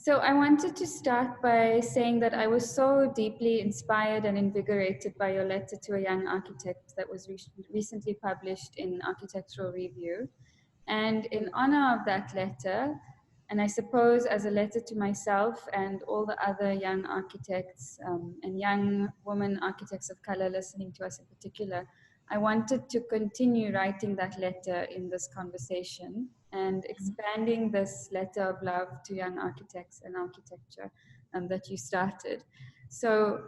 So I wanted to start by saying that I was so deeply inspired and invigorated by your letter to a young architect that was recently published in Architectural Review. And in honor of that letter, and I suppose as a letter to myself and all the other young architects and young women architects of color listening to us in particular, I wanted to continue writing that letter in this conversation and expanding this letter of love to young architects and architecture that you started. So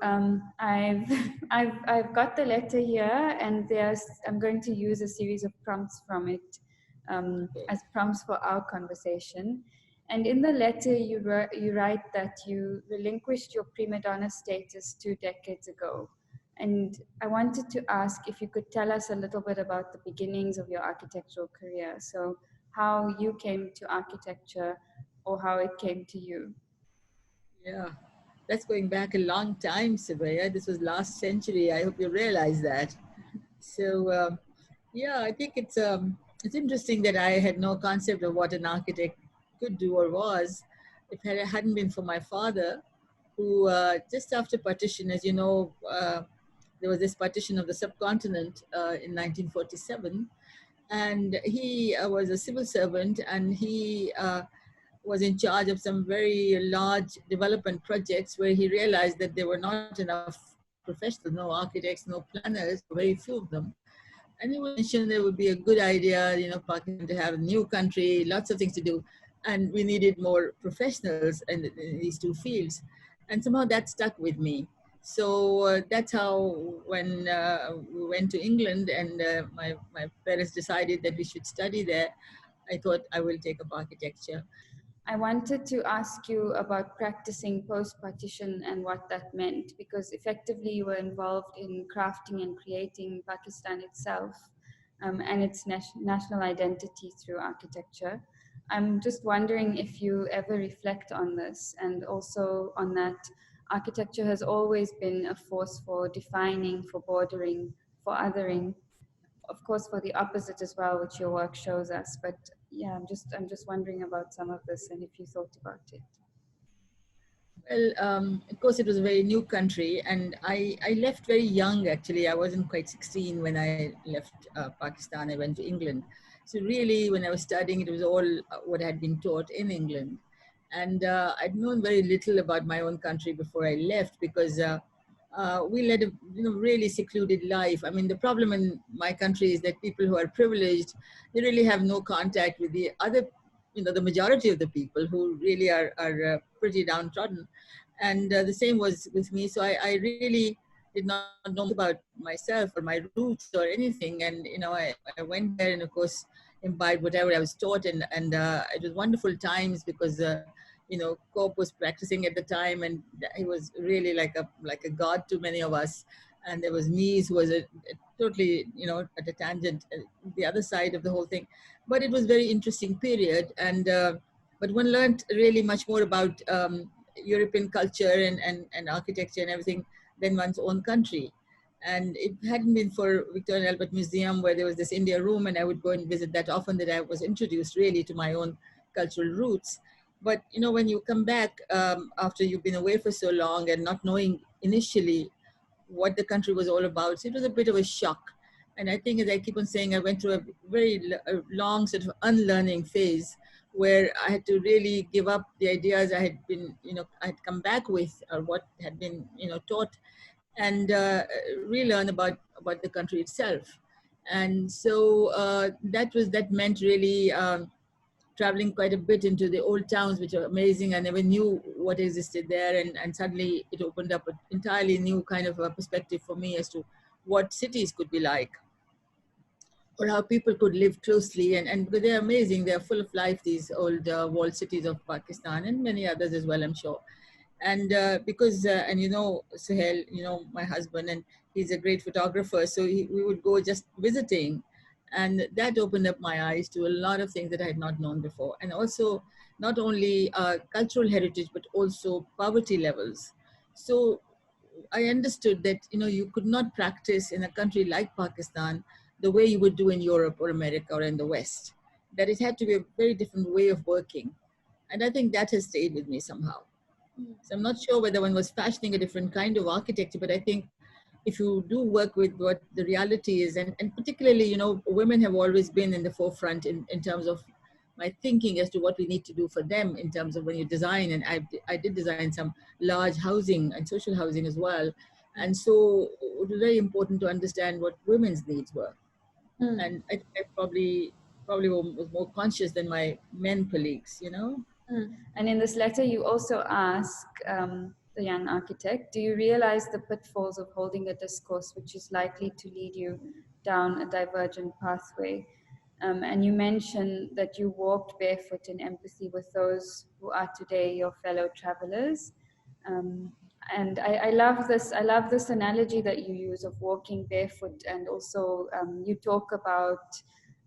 I've got the letter here, and I'm going to use a series of prompts from it as prompts for our conversation. And in the letter, you write that you relinquished your prima donna status 2 decades ago. And I wanted to ask if you could tell us a little bit about the beginnings of your architectural career. So, how you came to architecture or how it came to you. Yeah, that's going back a long time, Sabaya. This was last century. I hope you realize that. So, yeah, I think it's interesting that I had no concept of what an architect could do or was. If it hadn't been for my father, who just after partition, as you know, there was this partition of the subcontinent in 1947, and he was a civil servant, and he was in charge of some very large development projects where he realized that there were not enough professionals, no architects, no planners, very few of them. And he mentioned there would be a good idea, Pakistan to have a new country, lots of things to do, and we needed more professionals in these two fields. And somehow that stuck with me. So that's how when we went to England and my parents decided that we should study there, I thought I will take up architecture. I wanted to ask you about practicing post partition and what that meant, because effectively you were involved in crafting and creating Pakistan itself and its national identity through architecture. I'm just wondering if you ever reflect on this, and also on that architecture has always been a force for defining, for bordering, for othering, of course for the opposite as well, which your work shows us. But yeah, I'm just wondering about some of this and if you thought about it. Well, of course, it was a very new country, and I left very young actually. I wasn't quite 16 when I left Pakistan. I went to England. So, really, when I was studying, it was all what had been taught in England. And I'd known very little about my own country before I left because we led a really secluded life. I mean, the problem in my country is that people who are privileged, they really have no contact with the other, the majority of the people who really are pretty downtrodden. And the same was with me. So I really did not know much about myself or my roots or anything. And, I went there and, of course, imbibed whatever I was taught. And it was wonderful times because, Cope was practicing at the time, and he was really like a god to many of us. And there was Mies, who was a totally, at a tangent, the other side of the whole thing. But it was very interesting period. And but one learned really much more about European culture and architecture and everything than one's own country. And it hadn't been for Victoria and Albert Museum, where there was this India room, and I would go and visit that often, that I was introduced really to my own cultural roots. But when you come back after you've been away for so long and not knowing initially what the country was all about, so it was a bit of a shock. And I think, as I keep on saying, I went through a very long sort of unlearning phase where I had to really give up the ideas I had been, I had come back with, or what had been, taught, and relearn about the country itself. And so that meant really traveling quite a bit into the old towns, which are amazing. I never knew what existed there, and suddenly it opened up an entirely new kind of a perspective for me as to what cities could be like, or how people could live closely. And because they're amazing, they're full of life, these old walled cities of Pakistan and many others as well, I'm sure. And because, and Suhail, my husband, and he's a great photographer, so we would go just visiting. And that opened up my eyes to a lot of things that I had not known before. And also, not only cultural heritage, but also poverty levels. So I understood that, you could not practice in a country like Pakistan the way you would do in Europe or America or in the West, that it had to be a very different way of working. And I think that has stayed with me somehow. So I'm not sure whether one was fashioning a different kind of architecture, but I think if you do work with what the reality is, and particularly, you know, women have always been in the forefront in terms of my thinking as to what we need to do for them in terms of when you design. And I did design some large housing and social housing as well. And so it was very important to understand what women's needs were. Mm. And I probably was more conscious than my men colleagues, you know. Mm. And in this letter, you also ask the young architect, do you realize the pitfalls of holding a discourse which is likely to lead you down a divergent pathway? And you mention that you walked barefoot in empathy with those who are today your fellow travelers. Um, and I love this. I love this analogy that you use of walking barefoot, and also you talk about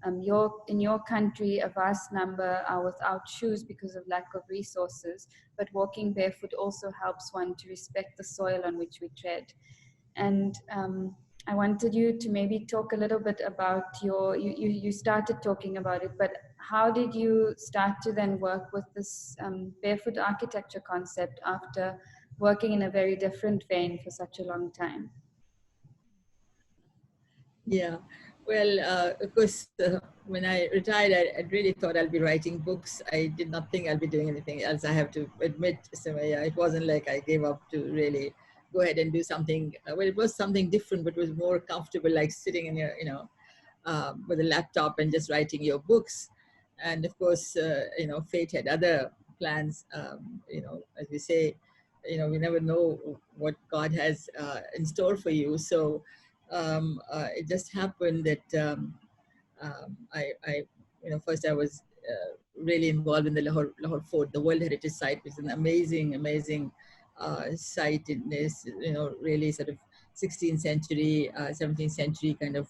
in your country, a vast number are without shoes because of lack of resources, but walking barefoot also helps one to respect the soil on which we tread. And I wanted you to maybe talk a little bit about you started talking about it, but how did you start to then work with this barefoot architecture concept after working in a very different vein for such a long time? Yeah, well, of course, when I retired, I really thought I'll be writing books. I did not think I'll be doing anything else. I have to admit, so yeah, it wasn't like I gave up to really go ahead and do something. Well, it was something different, but it was more comfortable, like sitting in your, you know, with a laptop and just writing your books. And of course, you know, fate had other plans. You know, as we say, you know, we never know what God has in store for you. So it just happened that I, you know, first I was really involved in the Lahore Fort, the World Heritage Site, which is an amazing site in this, you know, really sort of 16th century, 17th century kind of,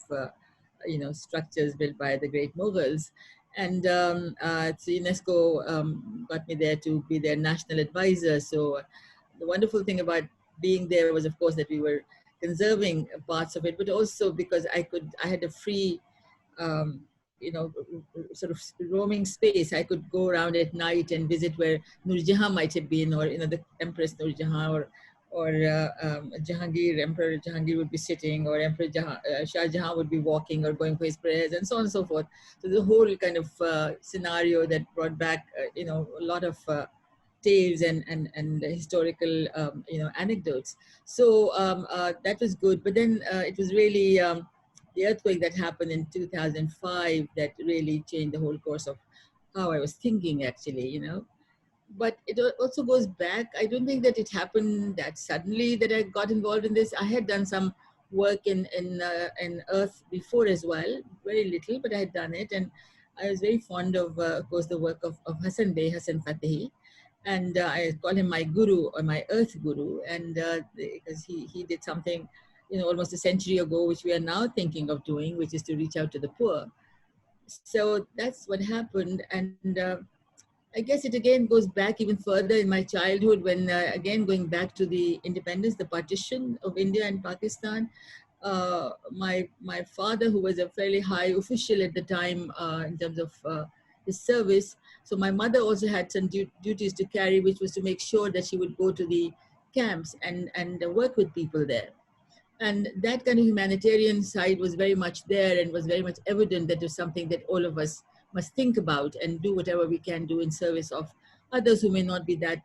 you know, structures built by the great Mughals. And so UNESCO got me there to be their national advisor. So the wonderful thing about being there was, of course, that we were conserving parts of it, but also because I had a free, you know, sort of roaming space. I could go around at night and visit where Nur Jahan might have been, or, you know, the Empress Nur Jahan, or Jahangir, Emperor Jahangir would be sitting, or Emperor Shah Jahan would be walking or going for his prayers, and so on and so forth. So the whole kind of scenario that brought back, you know, a lot of tales and historical, you know, anecdotes. So that was good. But then it was really the earthquake that happened in 2005 that really changed the whole course of how I was thinking, actually, you know. But it also goes back. I don't think that it happened that suddenly that I got involved in this. I had done some work in Earth before as well, very little, but I had done it. And I was very fond of course, the work of Hassan Bey, Hassan Fatahi. And I call him my guru, or my earth guru, and because he did something, you know, almost a century ago, which we are now thinking of doing, which is to reach out to the poor. So that's what happened. And I guess it again goes back even further in my childhood, when again going back to the independence, the partition of India and Pakistan. My father, who was a fairly high official at the time in terms of his service, so my mother also had some duties to carry, which was to make sure that she would go to the camps and work with people there. And that kind of humanitarian side was very much there, and was very much evident that it was something that all of us must think about and do whatever we can do in service of others who may not be that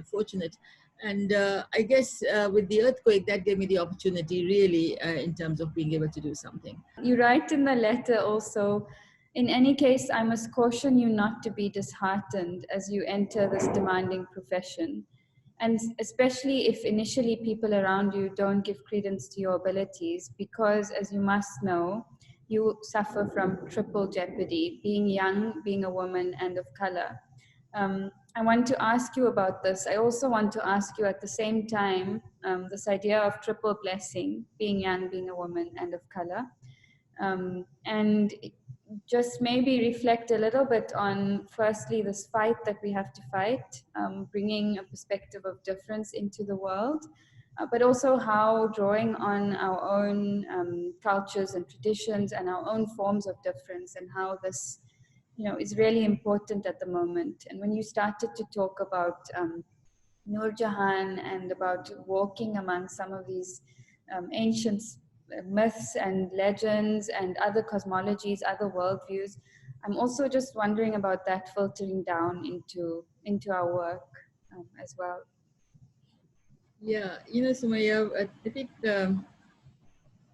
fortunate. And I guess with the earthquake, that gave me the opportunity really in terms of being able to do something. You write in the letter also, in any case, I must caution you not to be disheartened as you enter this demanding profession. And especially if initially people around you don't give credence to your abilities, because as you must know, you suffer from triple jeopardy, being young, being a woman, and of color. I want to ask you about this. I also want to ask you at the same time this idea of triple blessing, being young, being a woman, and of color. And just maybe reflect a little bit on, firstly, this fight that we have to fight, bringing a perspective of difference into the world, but also how drawing on our own cultures and traditions and our own forms of difference, and how this is really important at the moment. And when you started to talk about Noor Jahan and about walking among some of these ancient myths and legends and other cosmologies, other worldviews, I'm also just wondering about that filtering down into our work as well. Yeah, Sumaya, I think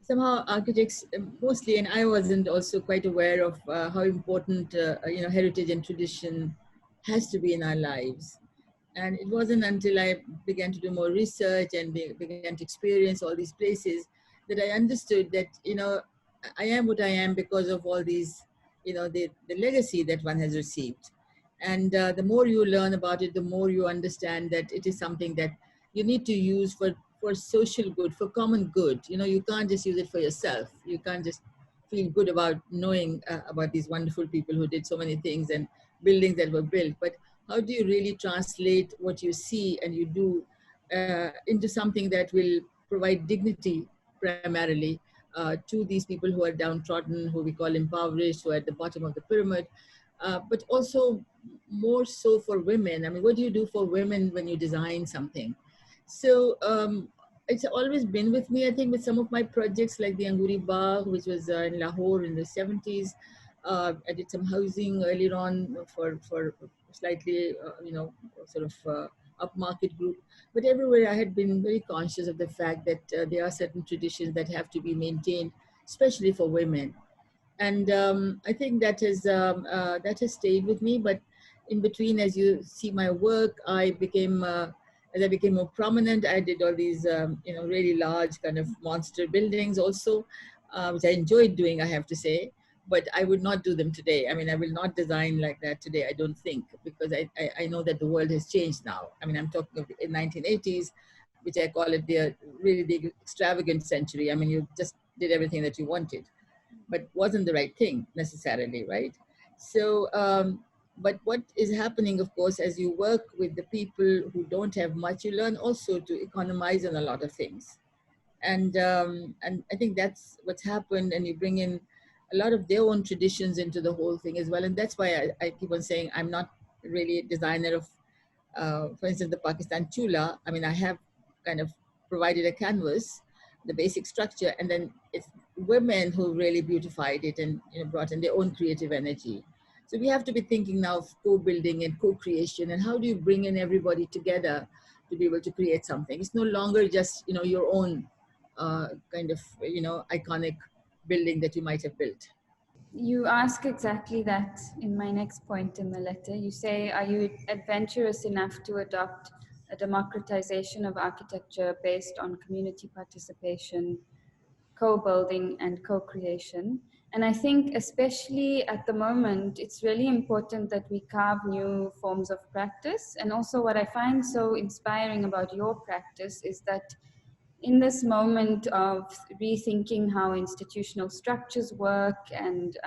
somehow architects mostly, and I wasn't also quite aware of how important heritage and tradition has to be in our lives. And it wasn't until I began to do more research and began to experience all these places that I understood that I am what I am because of all these, the legacy that one has received. And the more you learn about it, the more you understand that it is something that you need to use for social good, for common good. You can't just use it for yourself. You can't just feel good about knowing about these wonderful people who did so many things and buildings that were built. But how do you really translate what you see and you do into something that will provide dignity primarily to these people who are downtrodden, who we call impoverished, who are at the bottom of the pyramid, but also more so for women. I mean, what do you do for women when you design something? So it's always been with me, I think, with some of my projects like the Anguri Bagh, which was in Lahore in the 70s. I did some housing earlier on for slightly, sort of upmarket group. But everywhere I had been very conscious of the fact that there are certain traditions that have to be maintained, especially for women. And I think that has stayed with me. But in between, as you see my work, as I became more prominent, I did all these, really large kind of monster buildings also, which I enjoyed doing, I have to say. But I would not do them today. I mean, I will not design like that today, I don't think, because I know that the world has changed now. I mean, I'm talking of the 1980s, which I call it really the extravagant century. I mean, you just did everything that you wanted, but wasn't the right thing necessarily, right? So, but what is happening, of course, as you work with the people who don't have much, you learn also to economize on a lot of things. And I think that's what's happened, and you bring in a lot of their own traditions into the whole thing as well. And that's why I keep on saying I'm not really a designer of, for instance, the Pakistan Chula. I mean, I have kind of provided a canvas, the basic structure, and then it's women who really beautified it and brought in their own creative energy. So we have to be thinking now of co-building and co-creation, and how do you bring in everybody together to be able to create something? It's no longer just your own kind of iconic building that you might have built. You ask exactly that in my next point in the letter. You say, are you adventurous enough to adopt a democratization of architecture based on community participation, co-building and co-creation? And I think especially at the moment, it's really important that we carve new forms of practice. And also what I find so inspiring about your practice is that in this moment of rethinking how institutional structures work and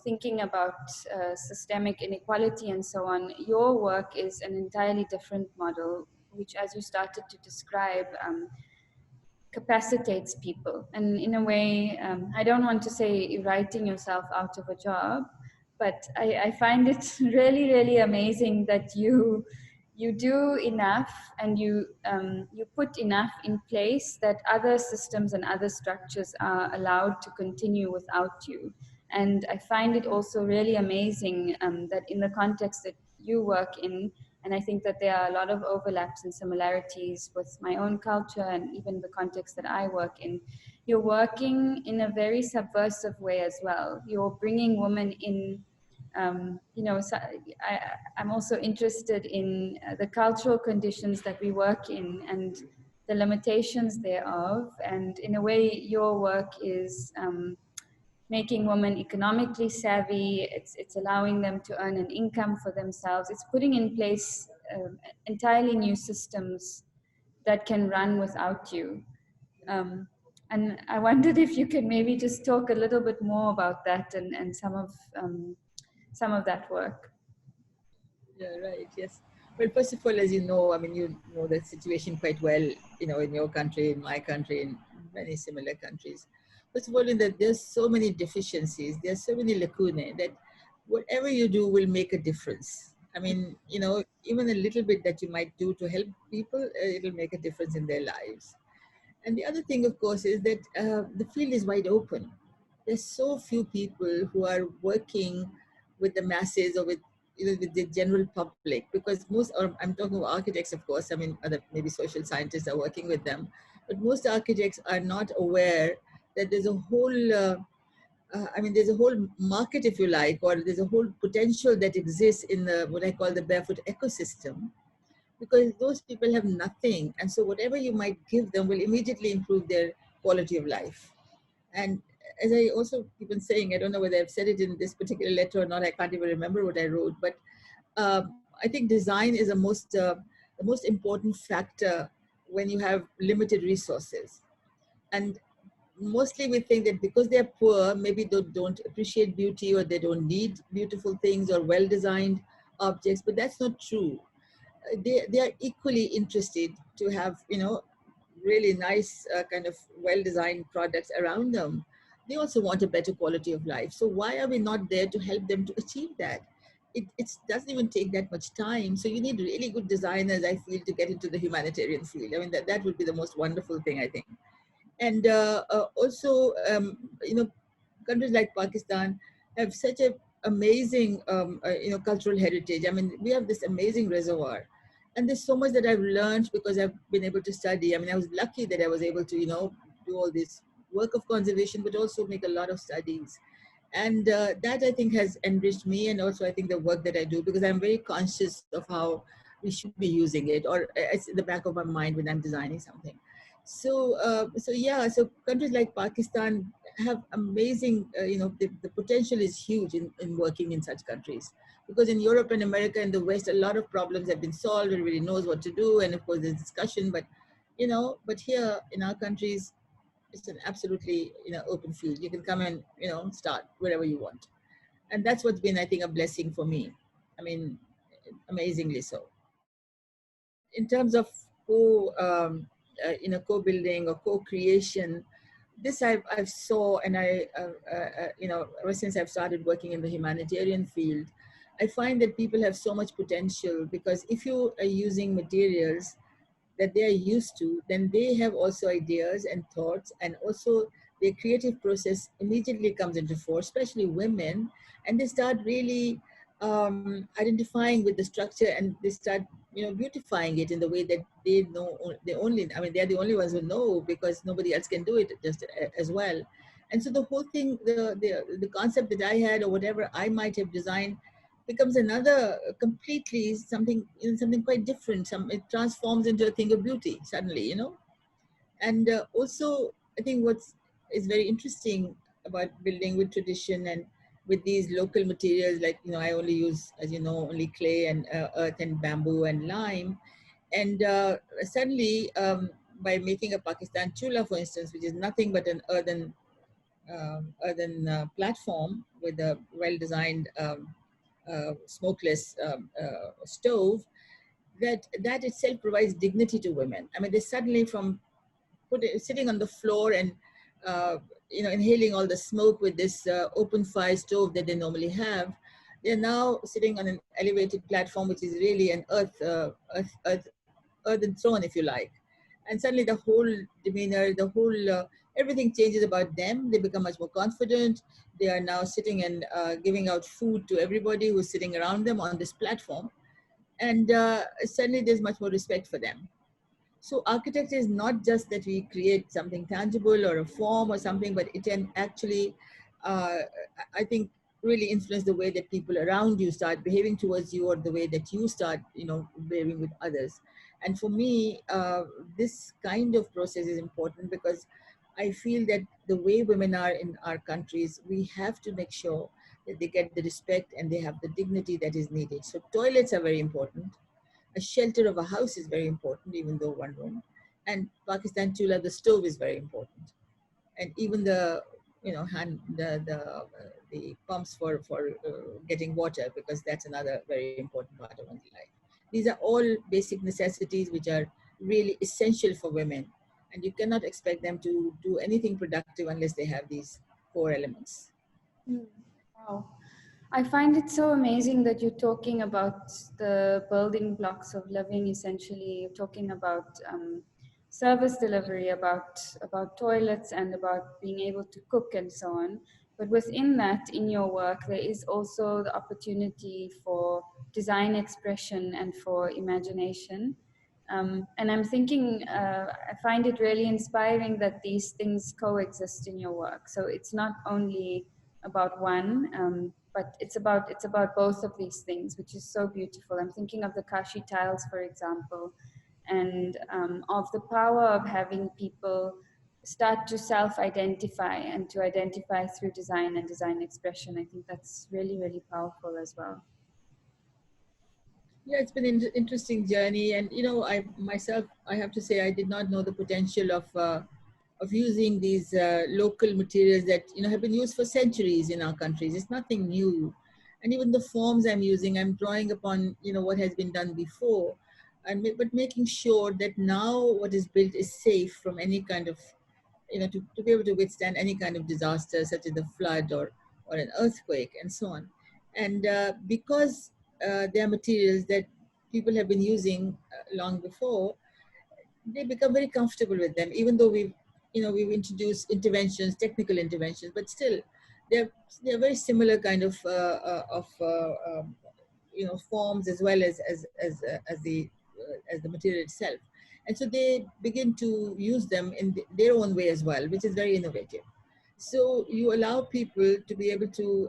thinking about systemic inequality and so on, your work is an entirely different model, which, as you started to describe, capacitates people. And in a way, I don't want to say writing yourself out of a job, but I find it really, really amazing that you do enough and you put enough in place that other systems and other structures are allowed to continue without you. And I find it also really amazing that in the context that you work in, and I think that there are a lot of overlaps and similarities with my own culture and even the context that I work in, you're working in a very subversive way as well. You're bringing women in. So I'm also interested in the cultural conditions that we work in and the limitations thereof. And in a way, your work is making women economically savvy. It's allowing them to earn an income for themselves. It's putting in place entirely new systems that can run without you. And I wondered if you could maybe just talk a little bit more about that and some of that work. Yeah, right. Yes. Well, first of all, as you know, I mean, you know the situation quite well, in your country, in my country, in many similar countries. First of all, in that there's so many deficiencies, there's so many lacunae that whatever you do will make a difference. I mean, you know, even a little bit that you might do to help people, it'll make a difference in their lives. And the other thing, of course, is that the field is wide open. There's so few people who are working with the masses or with, you know, with the general public, because most, or I'm talking about architects, of course. I mean, other maybe social scientists are working with them, but most architects are not aware that there's a whole I mean, there's a whole market, if you like, or there's a whole potential that exists in the what I call the barefoot ecosystem, because those people have nothing, and so whatever you might give them will immediately improve their quality of life. And as I also keep on saying, I don't know whether I've said it in this particular letter or not. I can't even remember what I wrote, but I think design is the most important factor when you have limited resources. And mostly we think that because they're poor, maybe they don't appreciate beauty, or they don't need beautiful things or well-designed objects, but that's not true. They are equally interested to have, you know, really nice kind of well-designed products around them. They also want a better quality of life. So why are we not there to help them to achieve that? It doesn't even take that much time. So you need really good designers, I feel, to get into the humanitarian field. I mean, that would be the most wonderful thing, I think. And also, you know, countries like Pakistan have such a amazing, you know, cultural heritage. I mean, we have this amazing reservoir, and there's so much that I've learned because I've been able to study. I mean, I was lucky that I was able to, you know, do all this work of conservation, but also make a lot of studies. And that, I think, has enriched me, and also I think the work that I do, because I'm very conscious of how we should be using it, or it's in the back of my mind when I'm designing something. So, yeah, so countries like Pakistan have amazing, you know, the potential is huge in working in such countries. Because in Europe and America and the West, a lot of problems have been solved, everybody knows what to do, and of course there's discussion, but, you know, but here in our countries, it's an absolutely, you know, open field. You can come and, you know, start wherever you want. And that's what's been, I think, a blessing for me. I mean, amazingly so. In terms of you know, co-building or co-creation, this I've saw, and you know, ever since I've started working in the humanitarian field, I find that people have so much potential, because if you are using materials that they are used to, then they have also ideas and thoughts, and also their creative process immediately comes into force, especially women, and they start really identifying with the structure, and they start, you know, beautifying it in the way that they know. They only, I mean, they're the only ones who know, because nobody else can do it just as well. And so the whole thing, the concept that I had, or whatever I might have designed, becomes another completely something, you know, something quite different. It transforms into a thing of beauty suddenly, you know. And also, I think what's is very interesting about building with tradition and with these local materials, like, you know, I only use, as you know, only clay and earth and bamboo and lime. And suddenly, by making a Pakistan chula, for instance, which is nothing but an earthen platform with a well-designed smokeless stove, that itself provides dignity to women. I mean, they suddenly, from sitting on the floor and uh, you know, inhaling all the smoke with this open fire stove that they normally have, they're now sitting on an elevated platform, which is really an earthen throne, if you like. And suddenly the whole demeanor, the whole everything changes about them. They become much more confident. They are now sitting and giving out food to everybody who's sitting around them on this platform, and suddenly there's much more respect for them. So architecture is not just that we create something tangible or a form or something, but it can actually, uh, I think, really influence the way that people around you start behaving towards you, or the way that you start, you know, behaving with others. And for me, this kind of process is important, because I feel that the way women are in our countries, we have to make sure that they get the respect and they have the dignity that is needed. So toilets are very important. A shelter of a house is very important, even though one room. And Pakistan chula, the stove, is very important. And even the, you know, the pumps for getting water, because that's another very important part of one's life. These are all basic necessities which are really essential for women, and you cannot expect them to do anything productive unless they have these core elements. Mm. Wow. I find it so amazing that you're talking about the building blocks of living. Essentially, you're talking about service delivery, about toilets, and about being able to cook and so on. But within that, in your work, there is also the opportunity for design expression and for imagination. And I'm thinking, I find it really inspiring that these things coexist in your work. So it's not only about one, but it's about both of these things, which is so beautiful. I'm thinking of the Kashi tiles, for example, and of the power of having people start to self-identify and to identify through design and design expression. I think that's really, really powerful as well. Yeah, it's been an interesting journey, and I myself, I have to say, I did not know the potential of using these local materials that have been used for centuries in our countries. It's nothing new, and even the forms I'm using, I'm drawing upon what has been done before, and but making sure that now what is built is safe from any kind of to be able to withstand any kind of disaster such as a flood or an earthquake and so on. And because they are materials that people have been using long before, they become very comfortable with them, even though we've introduced interventions, technical interventions, but still they're very similar kind of forms, as well as the material itself. And so they begin to use them in their own way as well, which is very innovative. So you allow people to be able to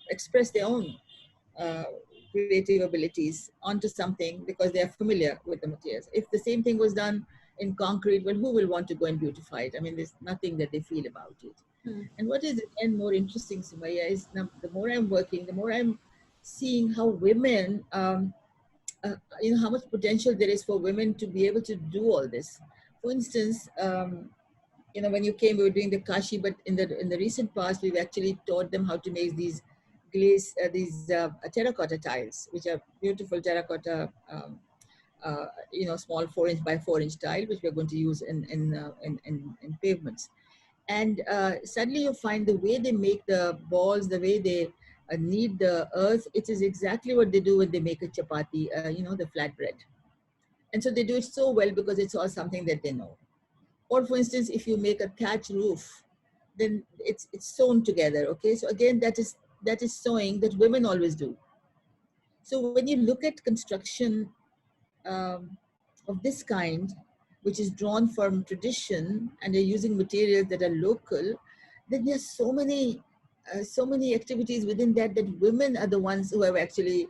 express their own uh, creative abilities onto something because they are familiar with the materials. If the same thing was done in concrete, well, who will want to go and beautify it? I mean, there's nothing that they feel about it. And what is again more interesting, Sumaya, is now, the more I'm working, the more I'm seeing how women, how much potential there is for women to be able to do all this. For instance, when you came, we were doing the kashi, but in the recent past, we've actually taught them how to make these terracotta tiles, which are beautiful terracotta, small 4-inch by 4-inch tile, which we're going to use in pavements. And suddenly you find the way they make the balls, the way they knead the earth, it is exactly what they do when they make a chapati, the flatbread. And so they do it so well because it's all something that they know. Or for instance, if you make a thatch roof, then it's sewn together. Okay, so again, that is sewing that women always do. So when you look at construction of this kind, which is drawn from tradition and they're using materials that are local, then there's so many activities within that women are the ones who have actually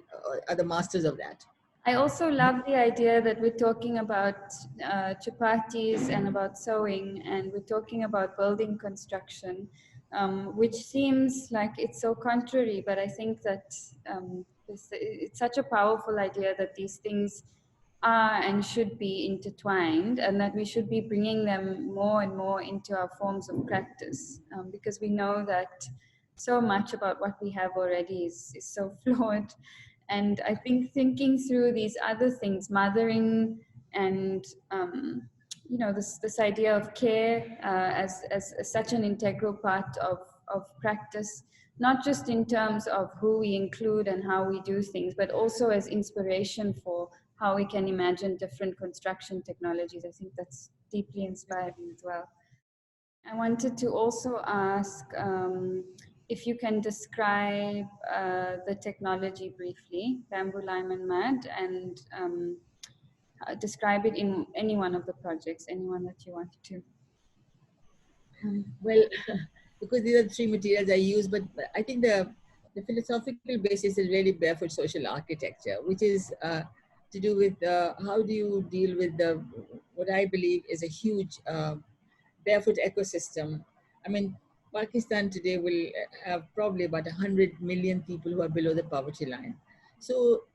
are the masters of that. I also love the idea that we're talking about chapatis and about sewing, and we're talking about building construction, which seems like it's so contrary, but I think that it's such a powerful idea that these things are and should be intertwined, and that we should be bringing them more and more into our forms of practice, because we know that so much about what we have already is so flawed. And I think thinking through these other things, mothering, and this idea of care as such an integral part of practice, not just in terms of who we include and how we do things, but also as inspiration for how we can imagine different construction technologies. I think that's deeply inspiring as well. I wanted to also ask if you can describe the technology briefly, bamboo, lime, and mud, and describe it in any one of the projects, anyone that you wanted to. Well, because these are the three materials I use, but I think the philosophical basis is really barefoot social architecture, which is to do with how do you deal with what I believe is a huge barefoot ecosystem. I mean, Pakistan today will have probably about 100 million people who are below the poverty line. So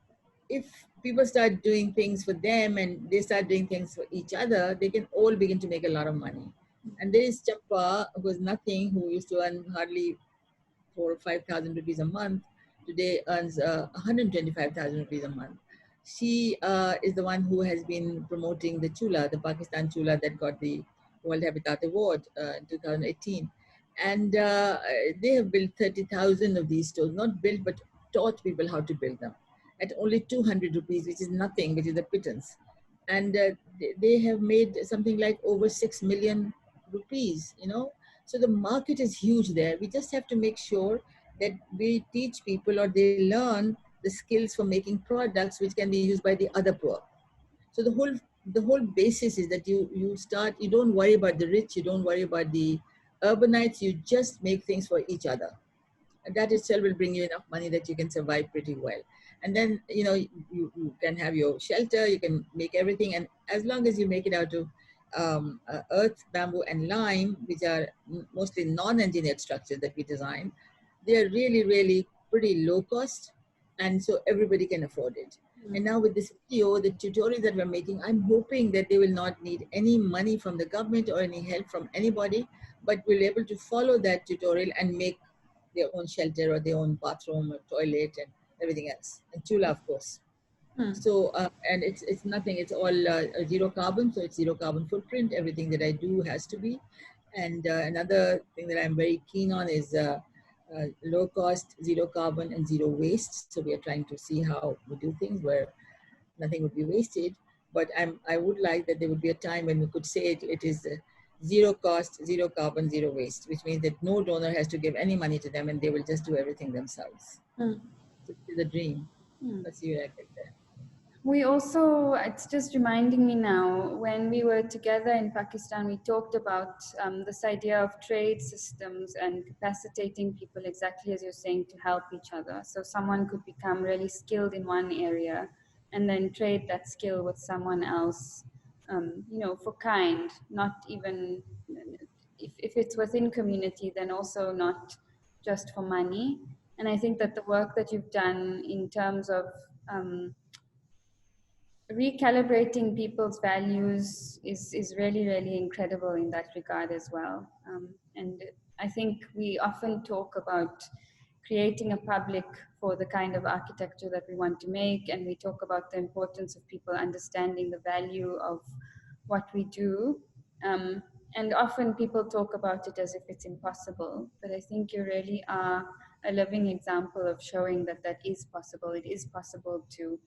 if people start doing things for them and they start doing things for each other, they can all begin to make a lot of money. And there is Champa, who was nothing, who used to earn hardly 4 or 5,000 rupees a month. Today earns 125,000 rupees a month. She is the one who has been promoting the Chula, the Pakistan Chula that got the World Habitat Award in 2018. And they have built 30,000 of these stores, not built, but taught people how to build them at only 200 rupees, which is nothing, which is a pittance. And they have made something like over 6 million rupees, you know. So the market is huge there. We just have to make sure that we teach people or they learn the skills for making products which can be used by the other poor. So the whole basis is that you don't worry about the rich, you don't worry about the urbanites, you just make things for each other. And that itself will bring you enough money that you can survive pretty well. And then, you know, you can have your shelter, you can make everything. And as long as you make it out of earth, bamboo, and lime, which are mostly non-engineered structures that we design, they are really, really pretty low cost. And so everybody can afford it. And now with this video, the tutorials that we're making, I'm hoping that they will not need any money from the government or any help from anybody, but we'll be able to follow that tutorial and make their own shelter or their own bathroom or toilet and everything else. And chula, of course. So, and it's nothing, it's all zero carbon. So it's zero carbon footprint. Everything that I do has to be. And another thing that I'm very keen on is low cost, zero carbon, and zero waste. So we are trying to see how we do things where nothing would be wasted. But I would like that there would be a time when we could say it is zero cost, zero carbon, zero waste, which means that no donor has to give any money to them and they will just do everything themselves. This is a dream. Let's see what I get there. We also, it's just reminding me now, when we were together in Pakistan, we talked about this idea of trade systems and capacitating people, exactly as you're saying, to help each other. So someone could become really skilled in one area and then trade that skill with someone else, you know, for kind, not even, if it's within community, then also not just for money. And I think that the work that you've done in terms of recalibrating people's values is really, really incredible in that regard as well. And I think we often talk about creating a public for the kind of architecture that we want to make, and we talk about the importance of people understanding the value of what we do. And often people talk about it as if it's impossible, but I think you really are a living example of showing that that is possible. It is possible to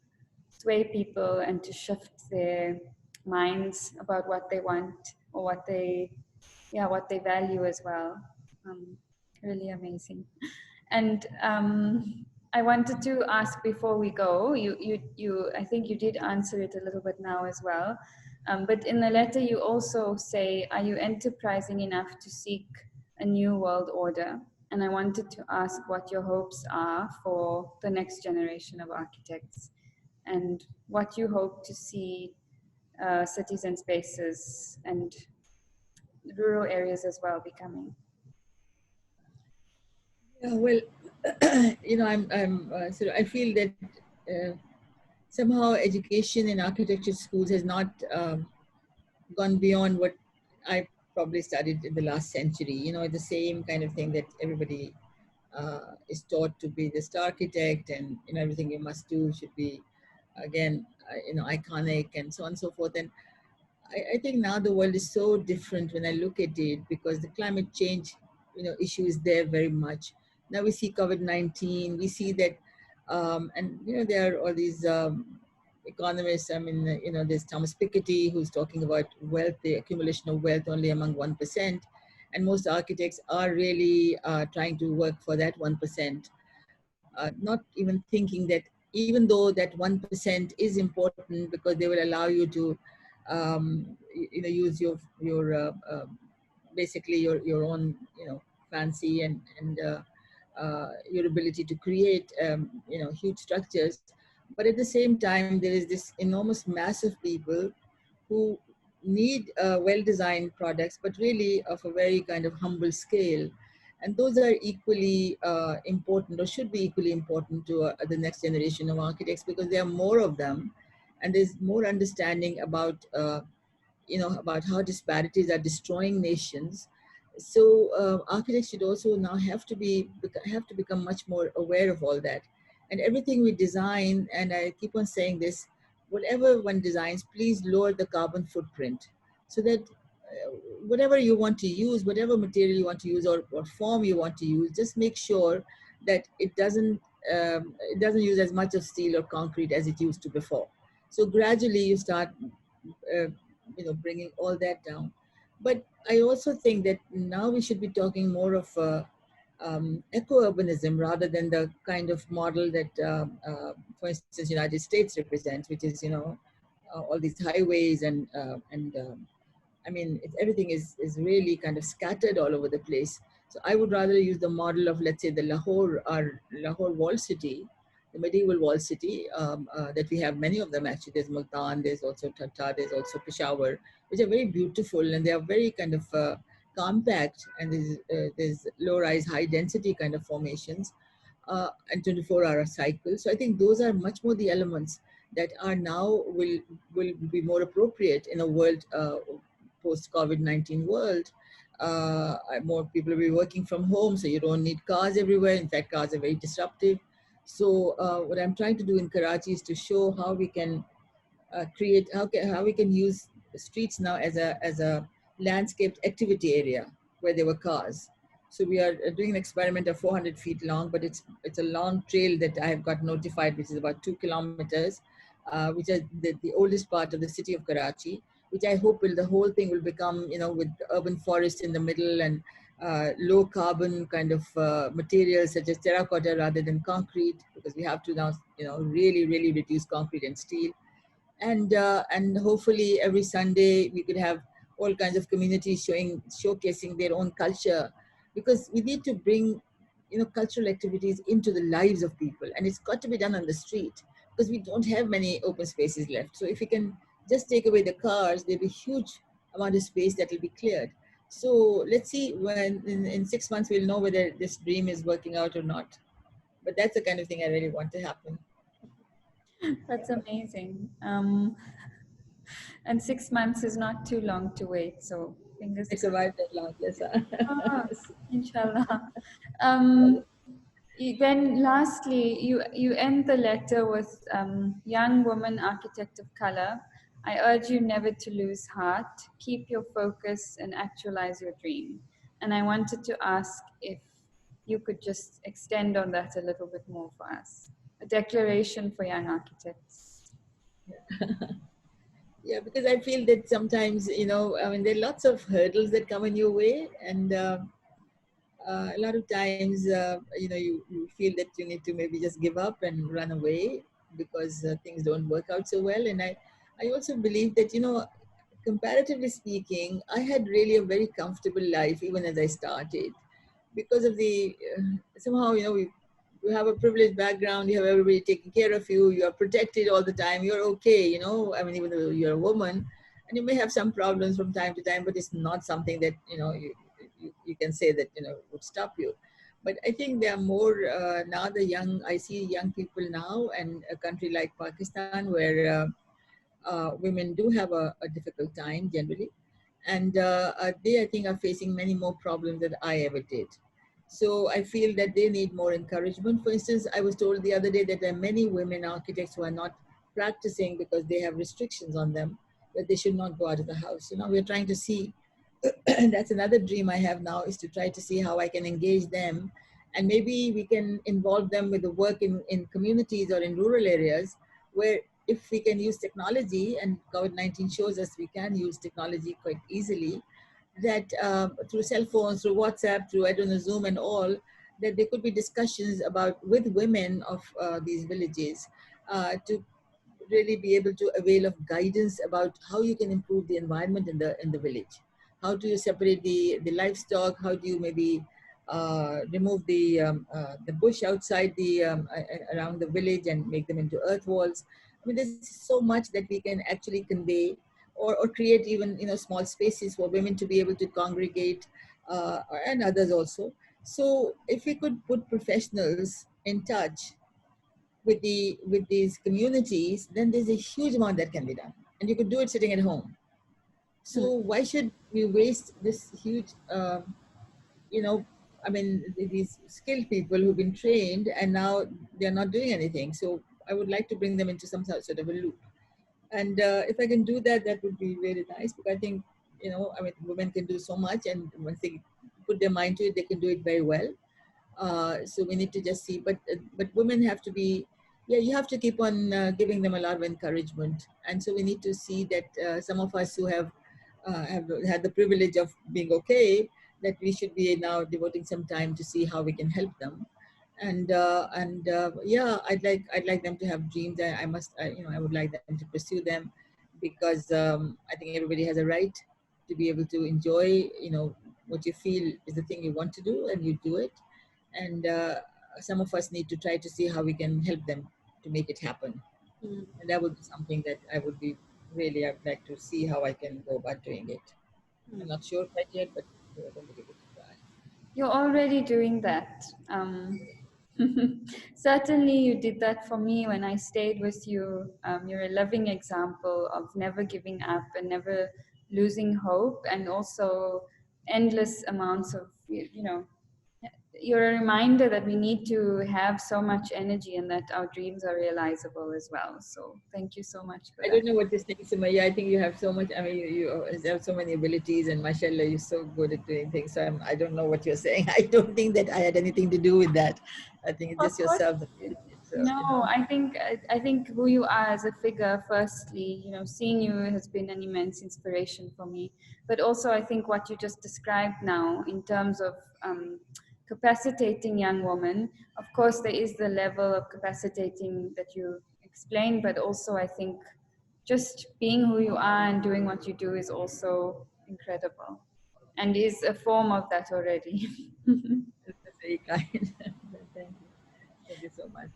sway people and to shift their minds about what they want or what they value as well. Really amazing. And I wanted to ask before we go, I think you did answer it a little bit now as well, but in the letter you also say, are you enterprising enough to seek a new world order? And I wanted to ask what your hopes are for the next generation of architects, and what you hope to see cities and spaces and rural areas as well becoming. Yeah, well, you know, I feel that somehow education in architecture schools has not gone beyond what I probably studied in the last century. You know, the same kind of thing that everybody is taught to be the star architect, and you know, everything you must do should be, again, you know, iconic and so on and so forth. And I think now the world is so different when I look at it, because the climate change, you know, issue is there very much. Now we see COVID-19, we see that, and you know, there are all these economists. I mean, you know, there's Thomas Piketty who's talking about wealth, the accumulation of wealth only among 1%, and most architects are really trying to work for that 1%, not even thinking that even though that 1% is important because they will allow you to you know, use your basically your own, you know, fancy and your ability to create you know, huge structures. But at the same time, there is this enormous mass of people who need well-designed products, but really of a very kind of humble scale. And those are equally important, or should be equally important to the next generation of architects, because there are more of them, and there's more understanding about you know, about how disparities are destroying nations. So architects should also now have to become much more aware of all that. And everything we design, and I keep on saying this, whatever one designs, please lower the carbon footprint, so that whatever you want to use, whatever material you want to use, or form you want to use, just make sure that it doesn't use as much of steel or concrete as it used to before. So gradually you start, uh, bringing all that down. But I also think that now we should be talking more of eco-urbanism rather than the kind of model that, for instance, United States represents, which is, all these highways and I mean, everything is really kind of scattered all over the place. So I would rather use the model of, let's say, the Lahore walled city, the medieval walled city, that we have many of them actually. There's Multan, there's also Tata, there's also Peshawar, which are very beautiful, and they are very kind of compact, and there's low-rise, high-density kind of formations, and 24-hour cycles. So I think those are much more the elements that are now will be more appropriate in a world, post COVID-19 world. More people will be working from home, so you don't need cars everywhere. In fact, cars are very disruptive. So what I'm trying to do in Karachi is to show how we can create, how we can use the streets now as a landscaped activity area where there were cars. So we are doing an experiment of 400 feet long, but it's a long trail that I have got notified, which is about 2 kilometers, which is the oldest part of the city of Karachi, which I hope the whole thing will become, with urban forest in the middle, and low carbon kind of materials such as terracotta rather than concrete, because we have to now, really, really reduce concrete and steel. And hopefully every Sunday we could have all kinds of communities showcasing their own culture, because we need to bring, cultural activities into the lives of people, and it's got to be done on the street, because we don't have many open spaces left. So if we can just take away the cars, there'll be huge amount of space that will be cleared. So let's see, when in 6 months we'll know whether this dream is working out or not. But that's the kind of thing I really want to happen. That's amazing. And 6 months is not too long to wait. So fingers It's crossed. survived that long, yes. Ah, inshallah. Um, then lastly, you end the letter with young woman architect of color. I urge you never to lose heart. Keep your focus and actualize your dream. And I wanted to ask if you could just extend on that a little bit more for us. A declaration for young architects. Yeah, because I feel that sometimes, I mean, there are lots of hurdles that come in your way, and a lot of times, you feel that you need to maybe just give up and run away because things don't work out so well. And I also believe that, comparatively speaking, I had really a very comfortable life even as I started, because of the somehow, you have a privileged background, you have everybody taking care of you, you are protected all the time, you're okay, I mean, even though you're a woman, and you may have some problems from time to time, but it's not something that, you can say that, would stop you. But I think there are more, now I see young people now, and a country like Pakistan, where women do have a difficult time generally, and they, I think, are facing many more problems than I ever did. So I feel that they need more encouragement. For instance, I was told the other day that there are many women architects who are not practicing because they have restrictions on them, that they should not go out of the house. We're trying to see, that's another dream I have now, is to try to see how I can engage them, and maybe we can involve them with the work in communities or in rural areas, where if we can use technology, and COVID-19 shows us we can use technology quite easily, that through cell phones, through WhatsApp, through, I don't know, Zoom and all, that there could be discussions about with women of these villages, to really be able to avail of guidance about how you can improve the environment in the village. How do you separate the livestock? How do you maybe remove the bush outside around the village and make them into earth walls? I mean, there's so much that we can actually convey, or create even, small spaces for women to be able to congregate, and others also. So if we could put professionals in touch with these communities, then there's a huge amount that can be done, and you could do it sitting at home. So why should we waste this huge, you know, I mean, these skilled people who've been trained and now they're not doing anything? So I would like to bring them into some sort of a loop. And if I can do that, that would be very nice, because I think I mean, women can do so much, and once they put their mind to it, they can do it very well. So we need to just see, but women have to be, yeah, you have to keep on giving them a lot of encouragement, and so we need to see that some of us who have had the privilege of being okay, that we should be now devoting some time to see how we can help them, and yeah, I'd like them to have dreams. I would like them to pursue them, because I think everybody has a right to be able to enjoy, what you feel is the thing you want to do, and you do it. And some of us need to try to see how we can help them to make it happen. Mm. And that would be something that I'd like to see how I can go about doing it. I'm not sure quite yet, but we're going to give it a try. You're already doing that. Certainly, you did that for me when I stayed with you. You're a living example of never giving up and never losing hope, and also endless amounts of, you're a reminder that we need to have so much energy and that our dreams are realizable as well. So, thank you so much for I that. don't know what to say, Sumaya. I think you have so much. I mean, you have so many abilities, and mashallah, you're so good at doing things. So I don't know what you're saying. I don't think that I had anything to do with that. I think it's Of just course. yourself that did it. So, No, I think who you are as a figure, firstly, seeing you has been an immense inspiration for me. But also, I think what you just described now in terms of capacitating young women, of course, there is the level of capacitating that you explained, but also I think just being who you are and doing what you do is also incredible, and is a form of that already. that's very kind. Thank you. Thank you so much.